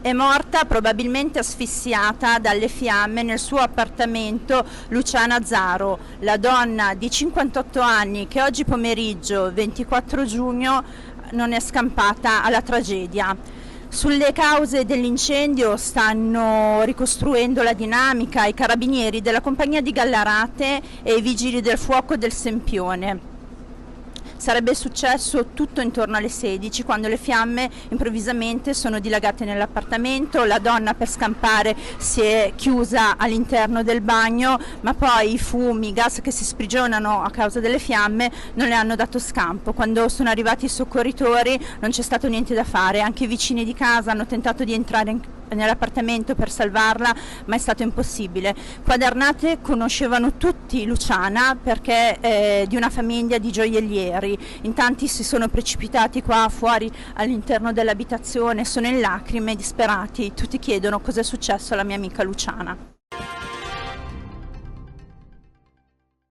È morta probabilmente asfissiata dalle fiamme nel suo appartamento Luciana Zaro, la donna di 58 anni che oggi pomeriggio, 24 giugno, non è scampata alla tragedia. Sulle cause dell'incendio stanno ricostruendo la dinamica i carabinieri della compagnia di Gallarate e i vigili del fuoco del Sempione. Sarebbe successo tutto intorno alle 16 quando le fiamme improvvisamente sono dilagate nell'appartamento, la donna per scampare si è chiusa all'interno del bagno, ma poi i fumi, i gas che si sprigionano a causa delle fiamme non le hanno dato scampo. Quando sono arrivati i soccorritori non c'è stato niente da fare, anche i vicini di casa hanno tentato di entrare nell'appartamento per salvarla, ma è stato impossibile. Quadernate conoscevano tutti Luciana perché è di una famiglia di gioiellieri, in tanti si sono precipitati qua fuori all'interno dell'abitazione, sono in lacrime, disperati, tutti chiedono cosa è successo alla mia amica Luciana.